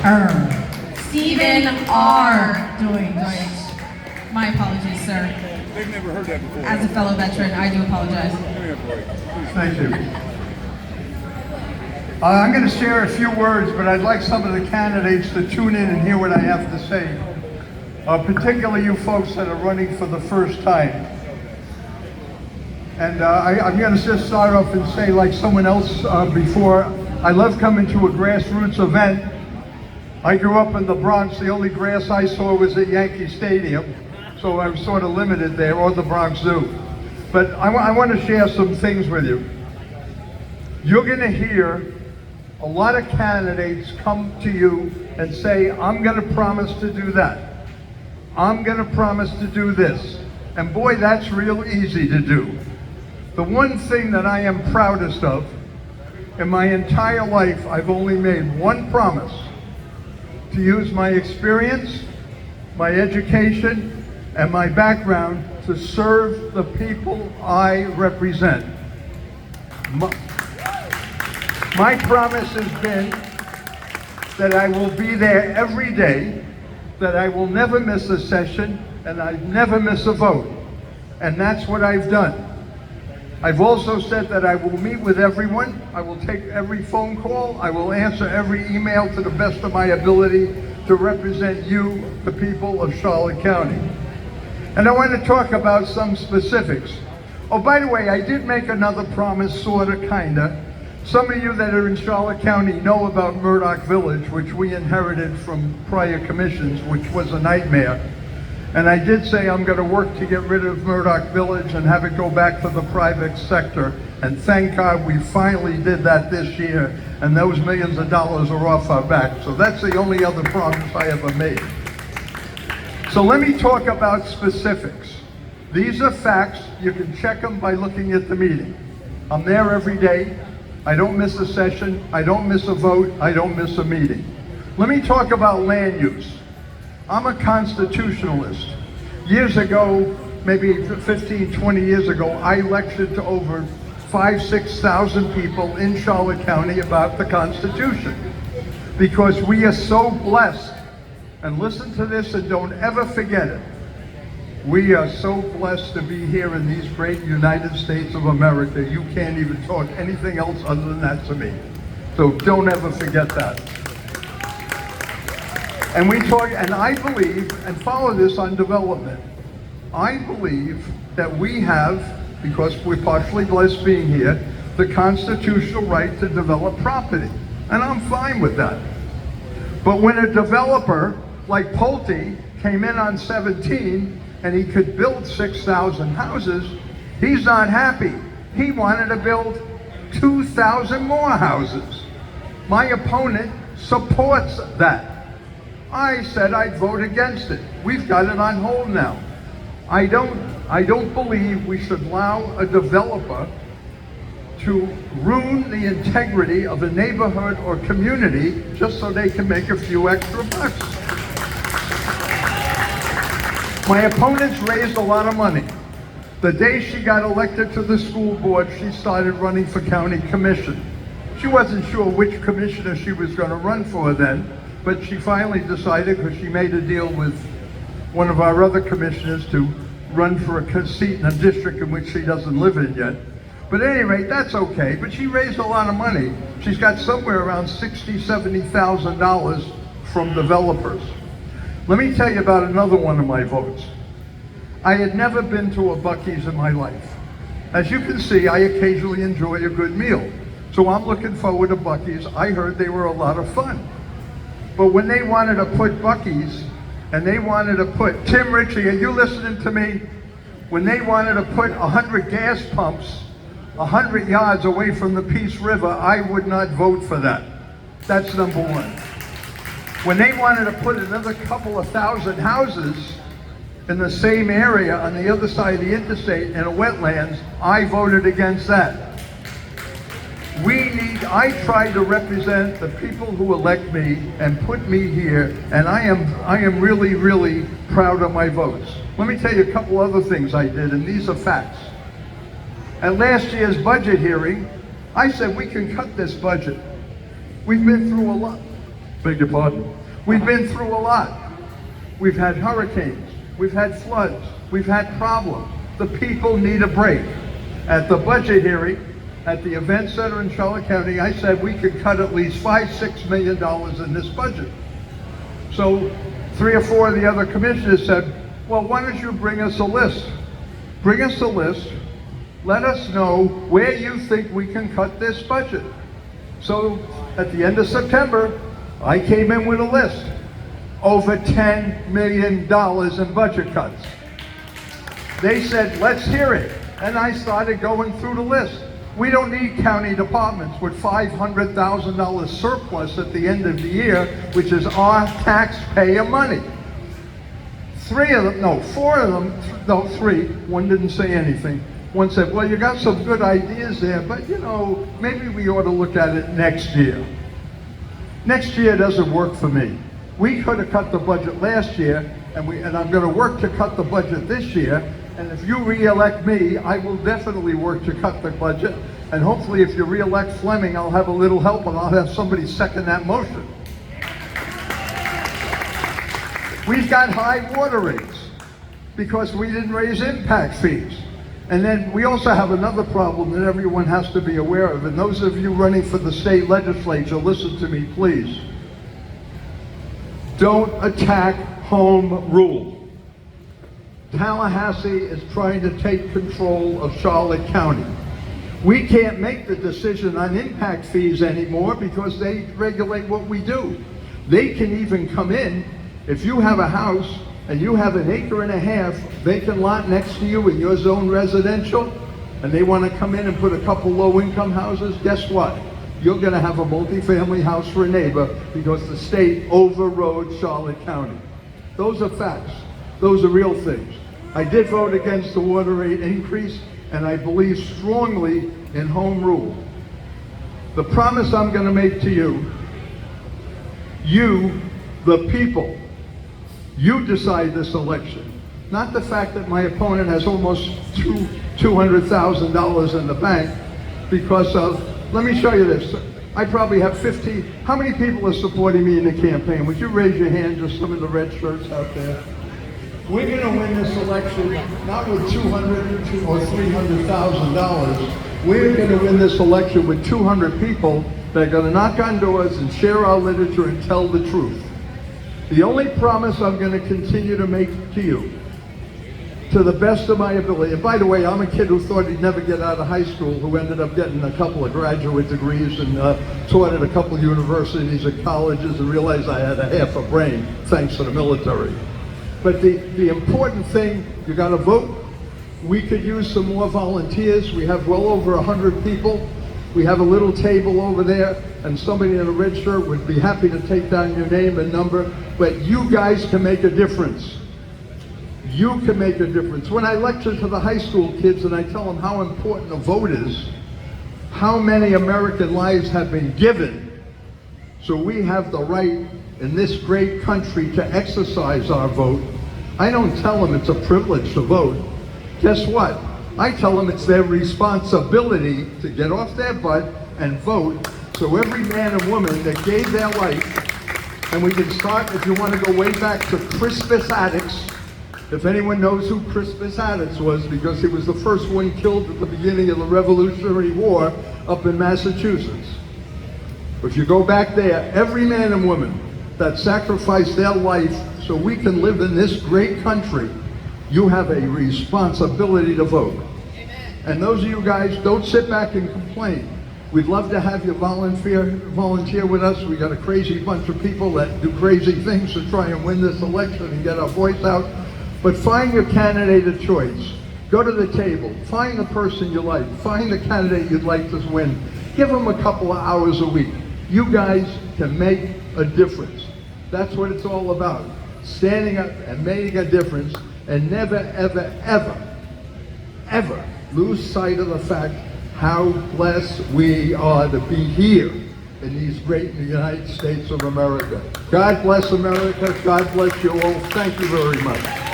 Stephen R. Deutsch. My apologies, sir. They've never heard that before. As a fellow veteran, I do apologize. Thank you. I'm going to share a few words, but I'd like some of the candidates to tune in and hear what I have to say. Particularly you folks that are running for the first time. And I'm going to just start off and say, like someone else before, I love coming to a Grassroots event. I grew up in the Bronx. The only grass I saw was at Yankee Stadium, so I was sort of limited there, or the Bronx Zoo. But I want to share some things with you. You're going to hear a lot of candidates come to you and say, I'm going to promise to do that. I'm going to promise to do this. And boy, that's real easy to do. The one thing that I am proudest of, in my entire life, I've only made one promise: to use my experience, my education, and my background to serve the people I represent. My promise has been that I will be there every day, that I will never miss a session, and I never miss a vote. And that's what I've done. I've also said that I will meet with everyone. I will take every phone call. I will answer every email to the best of my ability to represent you, the people of Charlotte County. And I want to talk about some specifics. Oh, by the way, I did make another promise, sorta, kinda. Some of you that are in Charlotte County know about Murdoch Village, which we inherited from prior commissions, which was a nightmare. And I did say I'm going to work to get rid of Murdoch Village and have it go back to the private sector. And thank God we finally did that this year, and those millions of dollars are off our back. So that's the only other promise I ever made. So let me talk about specifics. These are facts. You can check them by looking at the meeting. I'm there every day. I don't miss a session. I don't miss a vote. I don't miss a meeting. Let me talk about land use. I'm a constitutionalist. Years ago, maybe 15, 20 years ago, I lectured to over 5,000, 6,000 people in Charlotte County about the Constitution. Because we are so blessed, and listen to this and don't ever forget it. We are so blessed to be here in these great United States of America. You can't even talk anything else other than that to me. So don't ever forget that. And we talk, and I believe, and follow this on development, I believe that we have, because we're partially blessed being here, the constitutional right to develop property. And I'm fine with that. But when a developer like Pulte came in on 17 and he could build 6,000 houses, he's not happy. He wanted to build 2,000 more houses. My opponent supports that. I said I'd vote against it. We've got it on hold now. I don't believe we should allow a developer to ruin the integrity of a neighborhood or community just so they can make a few extra bucks. My opponents raised a lot of money. The day she got elected to the school board, she started running for county commission. She wasn't sure which commissioner she was going to run for then, but she finally decided, because she made a deal with one of our other commissioners, to run for a seat in a district in which she doesn't live in yet. But at any rate, that's okay. But she raised a lot of money. She's got somewhere around $60,000, $70,000 from developers. Let me tell you about another one of my votes. I had never been to a Buc-ee's in my life. As you can see, I occasionally enjoy a good meal. So I'm looking forward to Buc-ee's. I heard they were a lot of fun. But when they wanted to put Buc-ee's, and they wanted to put, Tim Ritchie, are you listening to me? When they wanted to put 100 gas pumps 100 yards away from the Peace River, I would not vote for that. That's number one. When they wanted to put another couple of thousand houses in the same area on the other side of the interstate in a wetlands, I voted against that. I try to represent the people who elect me and put me here, and I am really, really proud of my votes. Let me tell you a couple other things I did, and these are facts. At last year's budget hearing, I said we can cut this budget. We've been through a lot. Beg your pardon? We've been through a lot. We've had hurricanes, we've had floods, we've had problems. The people need a break. At the budget hearing, at the event center in Charlotte County, I said we could cut at least $5-6 million in this budget. So 3 or 4 of the other commissioners said, well, why don't you bring us a list? Bring us a list. Let us know where you think we can cut this budget. So at the end of September, I came in with a list. Over $10 million in budget cuts. They said, let's hear it. And I started going through the list. We don't need county departments with $500,000 surplus at the end of the year, which is our taxpayer money. 4 of them, no, 3, one didn't say anything. One said, well, you got some good ideas there, but you know, maybe we ought to look at it next year. Next year doesn't work for me. We could have cut the budget last year, and I'm going to work to cut the budget this year. And if you re-elect me, I will definitely work to cut the budget. And hopefully if you re-elect Fleming, I'll have a little help and I'll have somebody second that motion. We've got high water rates because we didn't raise impact fees. And then we also have another problem that everyone has to be aware of. And those of you running for the state legislature, listen to me, please. Don't attack home rule. Tallahassee is trying to take control of Charlotte County. We can't make the decision on impact fees anymore because they regulate what we do. They can even come in, if you have a house and you have 1.5 acres vacant lot next to you in your zone residential, and they want to come in and put a couple low-income houses, guess what? You're going to have a multifamily house for a neighbor because the state overrode Charlotte County. Those are facts. Those are real things. I did vote against the water rate increase, and I believe strongly in home rule. The promise I'm going to make to you, the people, you decide this election. Not the fact that my opponent has almost $200,000 in the bank because of, let me show you this. I probably have 50, how many people are supporting me in the campaign? Would you raise your hand, just some of the red shirts out there? We're going to win this election not with $200,000 or $300,000. We're going to win this election with 200 people that are going to knock on doors and share our literature and tell the truth. The only promise I'm going to continue to make to you, to the best of my ability, and by the way, I'm a kid who thought he'd never get out of high school, who ended up getting a couple of graduate degrees and taught at a couple of universities and colleges and realized I had a half a brain thanks to the military. But the important thing, you got to vote. We could use some more volunteers. We have well over 100 people. We have a little table over there, and somebody in a red shirt would be happy to take down your name and number. But you guys can make a difference. You can make a difference. When I lecture to the high school kids and I tell them how important a vote is, how many American lives have been given, so we have the right in this great country to exercise our vote. I don't tell them it's a privilege to vote. Guess what? I tell them it's their responsibility to get off their butt and vote, so every man and woman that gave their life, and we can start, if you want to go way back to Crispus Attucks, if anyone knows who Crispus Attucks was, because he was the first one killed at the beginning of the Revolutionary War up in Massachusetts. If you go back there, every man and woman that sacrificed their life so we can live in this great country, you have a responsibility to vote. Amen. And those of you guys, don't sit back and complain. We'd love to have you volunteer with us. We got a crazy bunch of people that do crazy things to try and win this election and get our voice out. But find your candidate of choice. Go to the table. Find the person you like. Find the candidate you'd like to win. Give them a couple of hours a week. You guys can make a difference. That's what it's all about. Standing up and making a difference, and never, ever, ever, ever lose sight of the fact how blessed we are to be here in these great United States of America. God bless America. God bless you all. Thank you very much.